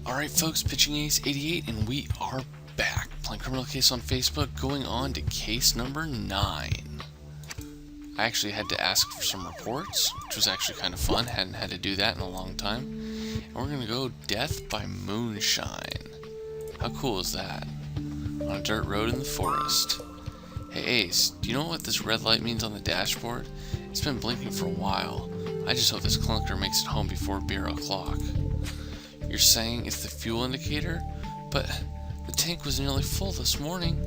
Alright folks, Pitching Ace 88 and we are back playing Criminal Case on Facebook, going on to case number 9. I actually had to ask for some reports, which was actually kind of fun. Hadn't had to do that in a long time. And we're going to go Death by Moonshine. How cool is that? On a dirt road in the forest. Hey Ace, do you know what this red light means on the dashboard? It's been blinking for a while. I just hope this clunker makes it home before beer o'clock. You're saying it's the fuel indicator? But the tank was nearly full this morning.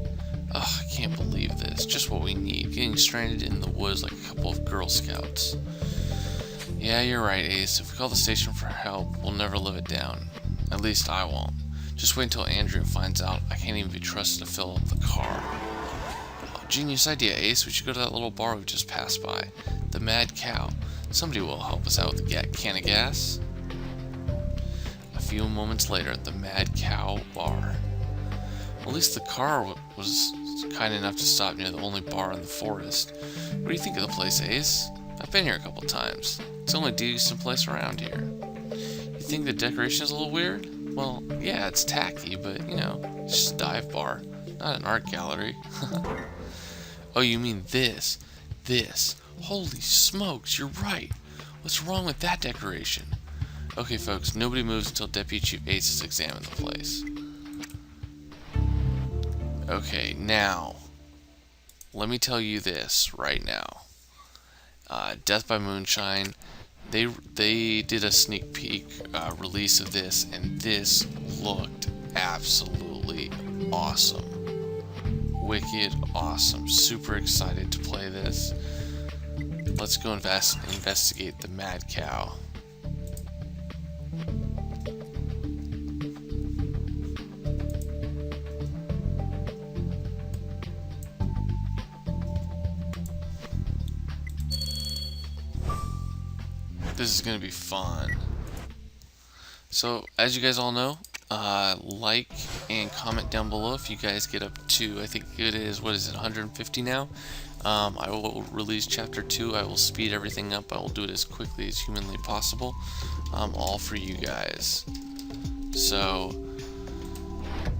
Ugh, I can't believe this. Just what we need. Getting stranded in the woods like a couple of Girl Scouts. Yeah, you're right, Ace. If we call the station for help, we'll never live it down. At least I won't. Just wait until Andrea finds out I can't even be trusted to fill up the car. Oh, genius idea, Ace. We should go to that little bar we just passed by. The Mad Cow. Somebody will help us out with a can of gas. A few moments later at the Mad Cow bar. At least the car was kind enough to stop near the only bar in the forest. What do you think of the place, Ace? I've been here a couple times. It's the only decent place around here. You think the decoration is a little weird? Well, yeah, it's tacky, but, you know, it's just a dive bar, not an art gallery. Oh, you mean this? This. Holy smokes, you're right. What's wrong with that decoration? Okay, folks, nobody moves until Deputy Chief Ace has examined the place. Okay, now, let me tell you this right now. Death by Moonshine, they did a sneak peek release of this, and this looked absolutely awesome. Wicked awesome. Super excited to play this. Let's go investigate the Mad Cow. This is going to be fun. So, as you guys all know, like and comment down below if you guys get up to, I think it is, 150 now? I will release chapter 2. I will speed everything up. I will do it as quickly as humanly possible. All for you guys. So,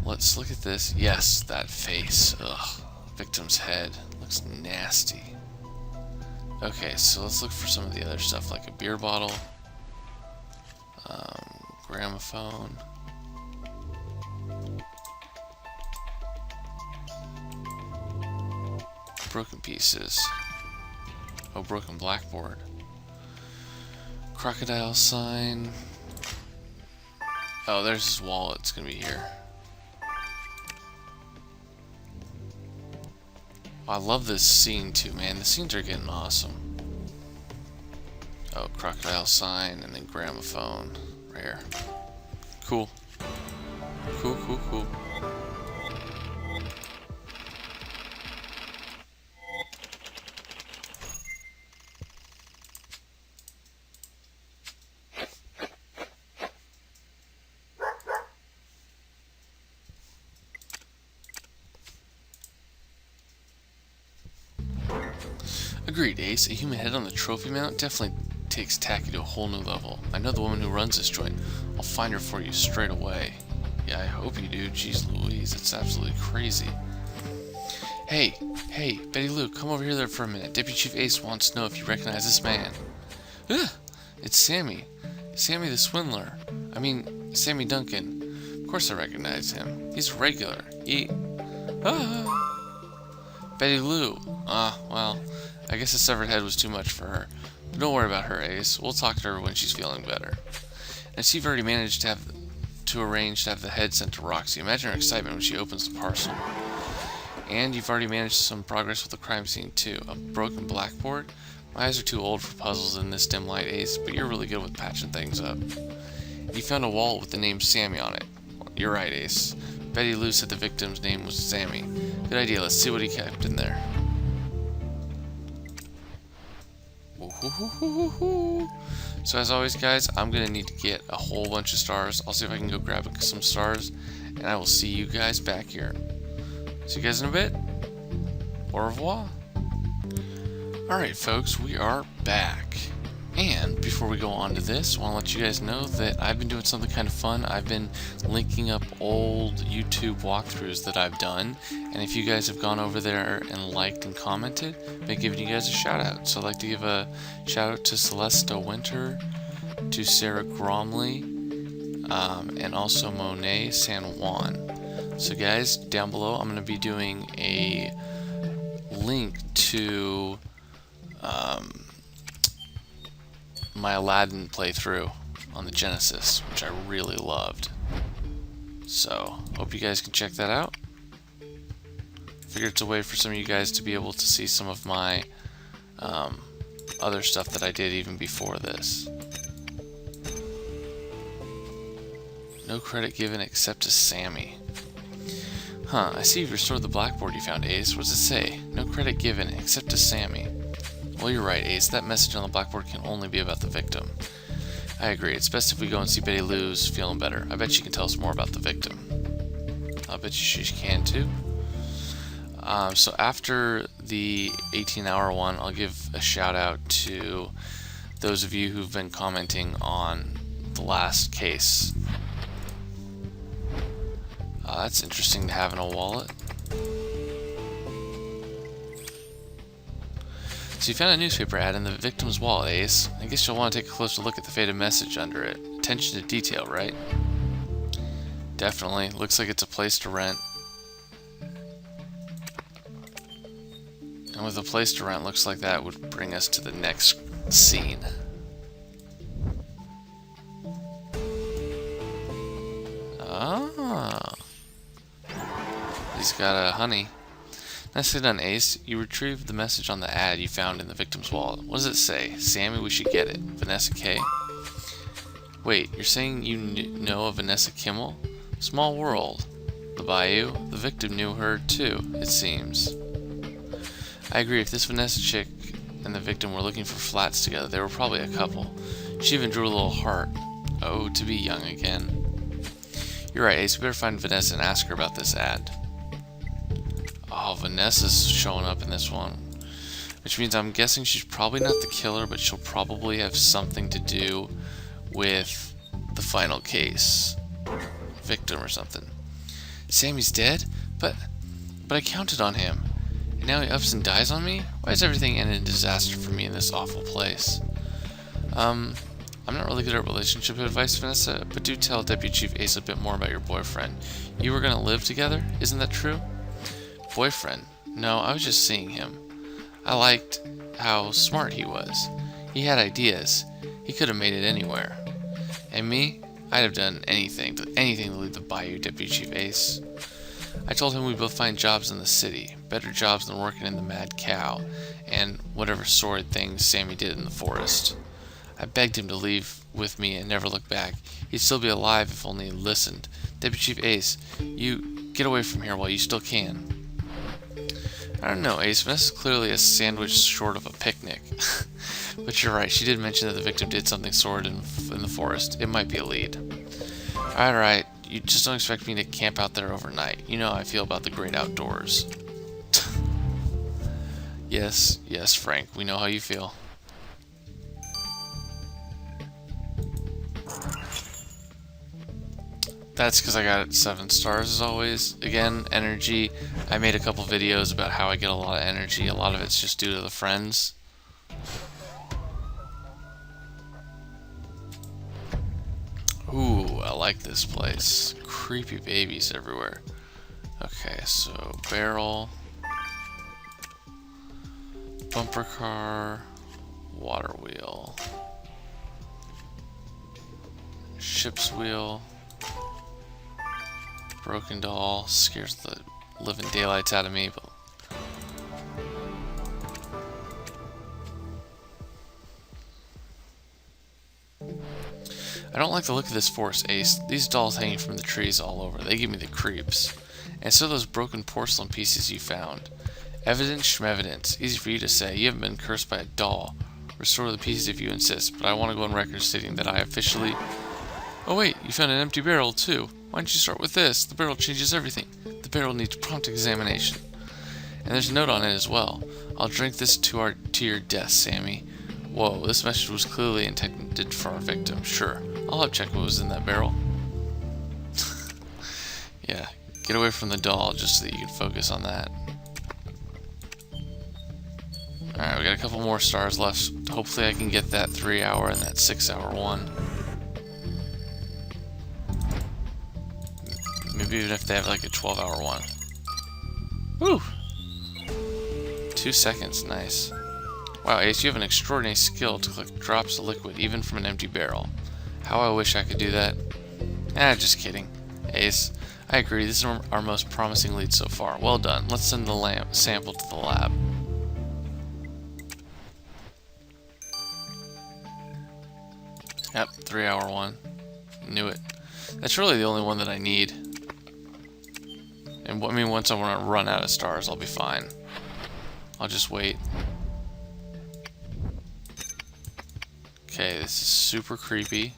let's look at this. Yes, that face. Ugh. Victim's head. Looks nasty. Okay, so let's look for some of the other stuff, like a beer bottle, gramophone, broken pieces, oh, broken blackboard, crocodile sign, oh, there's his wallet, it's gonna be here. I love this scene too, man. The scenes are getting awesome. Oh, crocodile sign and then gramophone. Rare. Cool. Cool, cool, cool. Agreed, Ace. A human head on the trophy mount definitely takes tacky to a whole new level. I know the woman who runs this joint. I'll find her for you straight away. Yeah, I hope you do. Jeez Louise, it's absolutely crazy. Hey, Betty Lou, come over here for a minute. Deputy Chief Ace wants to know if you recognize this man. Ugh, it's Sammy. Sammy the Swindler. I mean, Sammy Duncan. Of course I recognize him. He's a regular. Betty Lou. Well, I guess the severed head was too much for her. But don't worry about her, Ace. We'll talk to her when she's feeling better. And see, you've already managed to arrange to have the head sent to Roxy. Imagine her excitement when she opens the parcel. And you've already managed some progress with the crime scene too. A broken blackboard? My eyes are too old for puzzles in this dim light, Ace, but you're really good with patching things up. You found a wallet with the name Sammy on it. Well, you're right, Ace. Betty Lou said the victim's name was Sammy. Good idea. Let's see what he kept in there. So as always, guys, I'm gonna need to get a whole bunch of stars. I'll see if I can go grab some stars, and I will see you guys back here. See you guys in a bit. Au revoir. Alright, folks, we are back. And before we go on to this, I want to let you guys know that I've been doing something kind of fun. I've been linking up old YouTube walkthroughs that I've done, and if you guys have gone over there and liked and commented, I've been giving you guys a shout out. So I'd like to give a shout out to Celesta Winter, to Sarah Gromley, and also Monet San Juan. So guys, down below I'm going to be doing a link to my Aladdin playthrough on the Genesis, which I really loved. So, hope you guys can check that out. Figure it's a way for some of you guys to be able to see some of my other stuff that I did even before this. No credit given except to Sammy. Huh, I see you've restored the blackboard you found, Ace. What does it say? No credit given except to Sammy. Well, you're right, Ace. That message on the blackboard can only be about the victim. I agree. It's best if we go and see Betty Lou's feeling better. I bet she can tell us more about the victim. I bet you she can too. So after the 18-hour one, I'll give a shout out to those of you who've been commenting on the last case. That's interesting to have in a wallet. So you found a newspaper ad in the victim's wallet, Ace. I guess you'll want to take a closer look at the faded message under it. Attention to detail, right? Definitely. Looks like it's a place to rent. And with a place to rent, looks like that would bring us to the next scene. Ah. He's got a honey. Nicely done, Ace. You retrieved the message on the ad you found in the victim's wallet. What does it say? Sammy, we should get it. Vanessa K. Wait, you're saying you know of Vanessa Kimmel? Small world. The Bayou. The victim knew her too, it seems. I agree. If this Vanessa chick and the victim were looking for flats together, they were probably a couple. She even drew a little heart. Oh, to be young again. You're right, Ace. We better find Vanessa and ask her about this ad. Oh, Vanessa's showing up in this one. Which means I'm guessing she's probably not the killer, but she'll probably have something to do with the final case. Victim or something. Sammy's dead? But I counted on him. And now he ups and dies on me? Why is everything end in disaster for me in this awful place? I'm not really good at relationship advice, Vanessa, but do tell Deputy Chief Ace a bit more about your boyfriend. You were gonna live together? Isn't that true? Boyfriend? No, I was just seeing him. I liked how smart he was. He had ideas. He could have made it anywhere. And me? I'd have done anything to leave the Bayou, Deputy Chief Ace. I told him we'd both find jobs in the city, better jobs than working in the Mad Cow, and whatever sordid things Sammy did in the forest. I begged him to leave with me and never look back. He'd still be alive if only he listened. Deputy Chief Ace, you get away from here while you still can. I don't know, Ace. Vanessa's clearly a sandwich short of a picnic. But you're right, she did mention that the victim did something sordid in the forest. It might be a lead. Alright, you just don't expect me to camp out there overnight. You know how I feel about the great outdoors. Yes, Frank, we know how you feel. That's because I got 7 stars as always. Again, energy. I made a couple videos about how I get a lot of energy. A lot of it's just due to the friends. Ooh, I like this place. Creepy babies everywhere. Okay, so barrel, bumper car, water wheel, ship's wheel, broken doll, scares the living daylights out of me, but I don't like the look of this forest, Ace. These dolls hanging from the trees all over, they give me the creeps. And so those broken porcelain pieces you found. Evidence schmevidence. Easy for you to say. You haven't been cursed by a doll. Restore the pieces if you insist, but I want to go on record stating that I officially... Oh wait, you found an empty barrel too. Why don't you start with this? The barrel changes everything. The barrel needs prompt examination. And there's a note on it as well. I'll drink this to your death, Sammy. Whoa, this message was clearly intended for our victim. Sure, I'll help check what was in that barrel. Yeah, get away from the doll just so that you can focus on that. Alright, we got a couple more stars left. Hopefully I can get that 3-hour and that 6-hour one. Maybe even if they have like a 12-hour one. Woo! 2 seconds, nice. Wow, Ace, you have an extraordinary skill to collect drops of liquid, even from an empty barrel. How I wish I could do that. Just kidding. Ace, I agree, this is our most promising lead so far. Well done. Let's send the sample to the lab. Yep, 3-hour one. Knew it. That's really the only one that I need. And I mean, once I run out of stars, I'll be fine. I'll just wait. Okay, this is super creepy.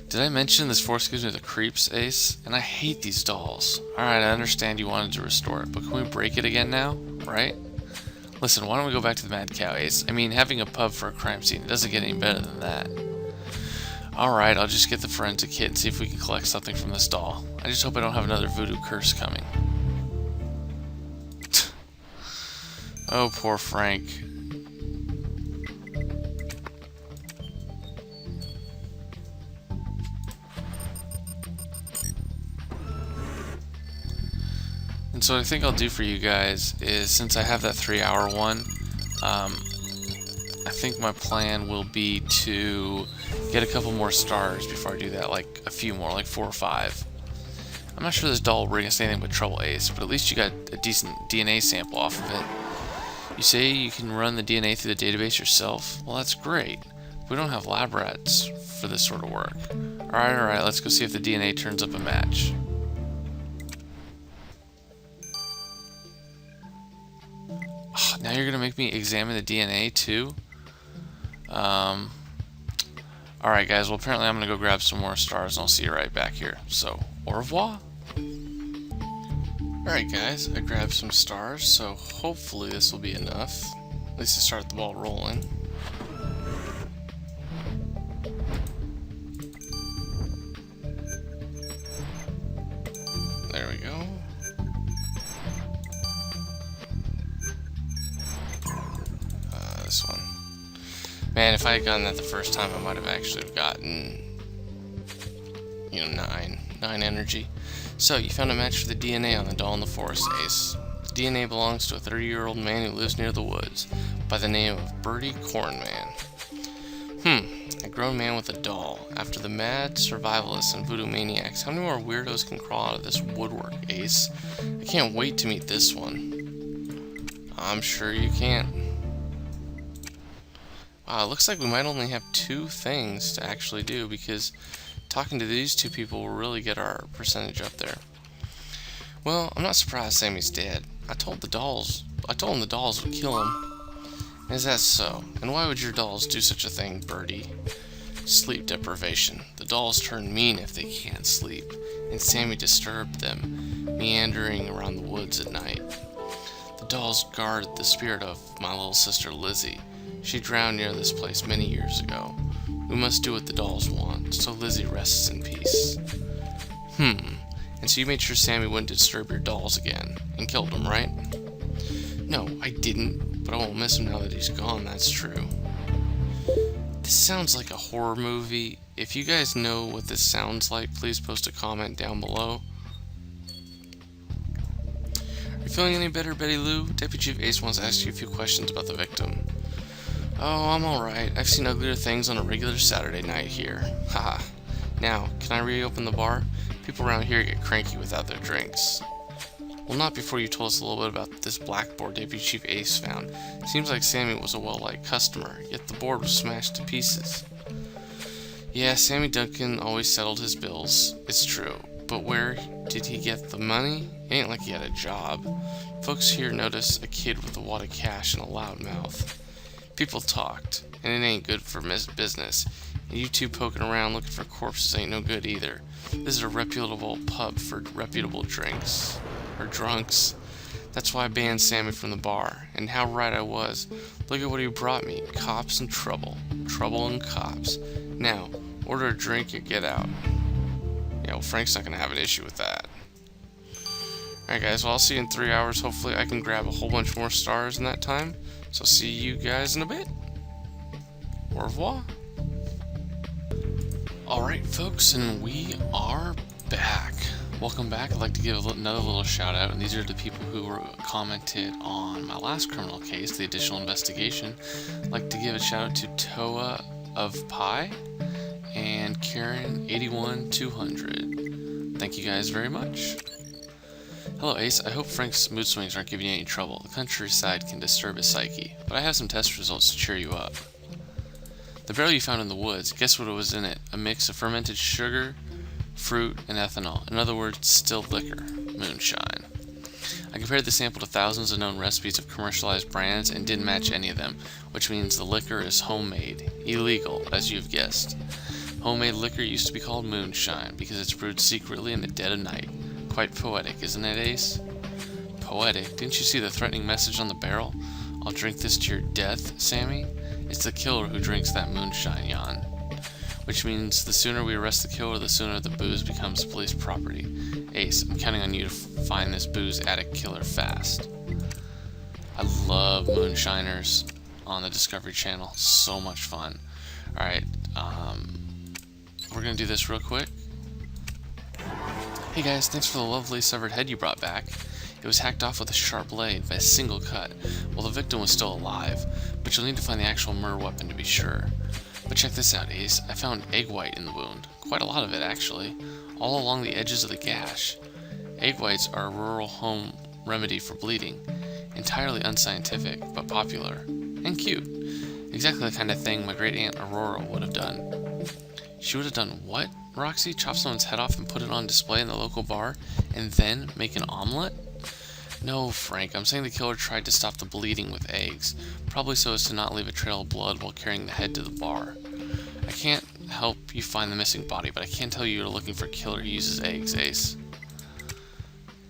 Did I mention this force gives me the creeps, Ace? And I hate these dolls. Alright, I understand you wanted to restore it, but can we break it again now? Right? Listen, why don't we go back to the Mad Cow, Ace? I mean, having a pub for a crime scene, it doesn't get any better than that. Alright, I'll just get the forensic kit and see if we can collect something from this doll. I just hope I don't have another voodoo curse coming. Oh, poor Frank. And so what I think I'll do for you guys is, since I have that 3-hour one, I think my plan will be to get a couple more stars before I do that, like a few more, like 4 or 5. I'm not sure this doll will bring us anything but trouble, Ace, but at least you got a decent DNA sample off of it. You say you can run the DNA through the database yourself? Well, that's great. We don't have lab rats for this sort of work. Alright, let's go see if the DNA turns up a match. Oh, now you're gonna make me examine the DNA too? Alright guys, well apparently I'm gonna go grab some more stars and I'll see you right back here. So, au revoir! Alright guys, I grabbed some stars, so hopefully this will be enough. At least to start the ball rolling. There we go. This one. Man, if I had gotten that the first time, I might have actually gotten, you know, 9 energy. So, you found a match for the DNA on the doll in the forest, Ace. The DNA belongs to a 30-year-old man who lives near the woods, by the name of Bertie Cornman. A grown man with a doll. After the mad survivalists and voodoo maniacs, how many more weirdos can crawl out of this woodwork, Ace? I can't wait to meet this one. I'm sure you can't. Wow, it looks like we might only have 2 things to actually do, because talking to these 2 people will really get our percentage up there. Well, I'm not surprised Sammy's dead. I told him the dolls would kill him. Is that so? And why would your dolls do such a thing, Bertie? Sleep deprivation. The dolls turn mean if they can't sleep, and Sammy disturbed them, meandering around the woods at night. The dolls guard the spirit of my little sister Lizzie. She drowned near this place many years ago. We must do what the dolls want, so Lizzie rests in peace. And so you made sure Sammy wouldn't disturb your dolls again, and killed him, right? No, I didn't, but I won't miss him now that he's gone, that's true. This sounds like a horror movie. If you guys know what this sounds like, please post a comment down below. Are you feeling any better, Betty Lou? Deputy Chief Ace wants to ask you a few questions about the victim. Oh, I'm alright. I've seen uglier things on a regular Saturday night here. Haha. Now, can I reopen the bar? People around here get cranky without their drinks. Well, not before you told us a little bit about this blackboard Deputy Chief Ace found. Seems like Sammy was a well-liked customer, yet the board was smashed to pieces. Yeah, Sammy Duncan always settled his bills. It's true. But where did he get the money? It ain't like he had a job. Folks here noticed a kid with a wad of cash and a loud mouth. People talked, and it ain't good for business. And you two poking around looking for corpses ain't no good either. This is a reputable pub for reputable drinks. Or drunks. That's why I banned Sammy from the bar. And how right I was. Look at what he brought me. Cops and trouble. Trouble and cops. Now, order a drink and get out. Yeah, well, Frank's not going to have an issue with that. Alright guys, well I'll see you in 3 hours. Hopefully I can grab a whole bunch more stars in that time. So see you guys in a bit. Au revoir. Alright folks, and we are back. Welcome back. I'd like to give another little shout out, and these are the people who were commented on my last criminal case, the additional investigation. I'd like to give a shout out to Toa of Pi and Karen 81200. Thank you guys very much. Hello Ace, I hope Frank's mood swings aren't giving you any trouble. The countryside can disturb his psyche, but I have some test results to cheer you up. The barrel you found in the woods, guess what was in it? A mix of fermented sugar, fruit, and ethanol. In other words, distilled liquor. Moonshine. I compared the sample to thousands of known recipes of commercialized brands and didn't match any of them, which means the liquor is homemade. Illegal, as you've guessed. Homemade liquor used to be called moonshine because it's brewed secretly in the dead of night. Quite poetic, isn't it, Ace? Poetic? Didn't you see the threatening message on the barrel? I'll drink this to your death, Sammy? It's the killer who drinks that moonshine, Jan. Which means the sooner we arrest the killer, the sooner the booze becomes police property. Ace, I'm counting on you to find this booze addict killer fast. I love moonshiners on the Discovery Channel. So much fun. Alright, we're gonna do this real quick. Hey guys, thanks for the lovely severed head you brought back. It was hacked off with a sharp blade by a single cut. Well, the victim was still alive, but you'll need to find the actual murder weapon to be sure. But check this out, Ace. I found egg white in the wound. Quite a lot of it, actually. All along the edges of the gash. Egg whites are a rural home remedy for bleeding. Entirely unscientific, but popular. And cute. Exactly the kind of thing my great-aunt Aurora would have done. She would have done what? Roxy, chop someone's head off and put it on display in the local bar, and then make an omelet? No, Frank, I'm saying the killer tried to stop the bleeding with eggs, probably so as to not leave a trail of blood while carrying the head to the bar. I can't help you find the missing body, but I can tell you you're looking for a killer who uses eggs, Ace.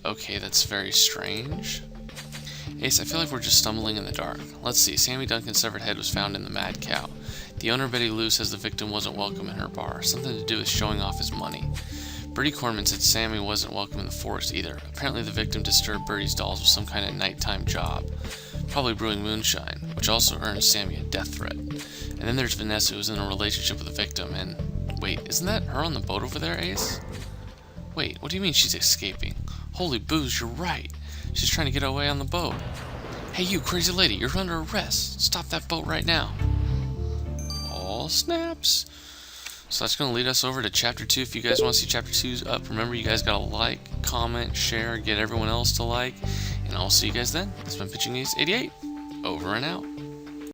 Okay, that's very strange. Ace, I feel like we're just stumbling in the dark. Let's see, Sammy Duncan's severed head was found in the Mad Cow. The owner, Betty Lou, says the victim wasn't welcome in her bar, something to do with showing off his money. Bertie Corman said Sammy wasn't welcome in the forest either. Apparently the victim disturbed Bertie's dolls with some kind of nighttime job. Probably brewing moonshine, which also earned Sammy a death threat. And then there's Vanessa, who's in a relationship with the victim, and... Wait, isn't that her on the boat over there, Ace? Wait, what do you mean she's escaping? Holy booze, you're right. She's trying to get away on the boat. Hey you, crazy lady, you're under arrest. Stop that boat right now. All snaps. So that's going to lead us over to Chapter 2. If you guys want to see Chapter 2's up, remember you guys got to like, comment, share, get everyone else to like. And I'll see you guys then. This has been Pitching Ace 88. Over and out.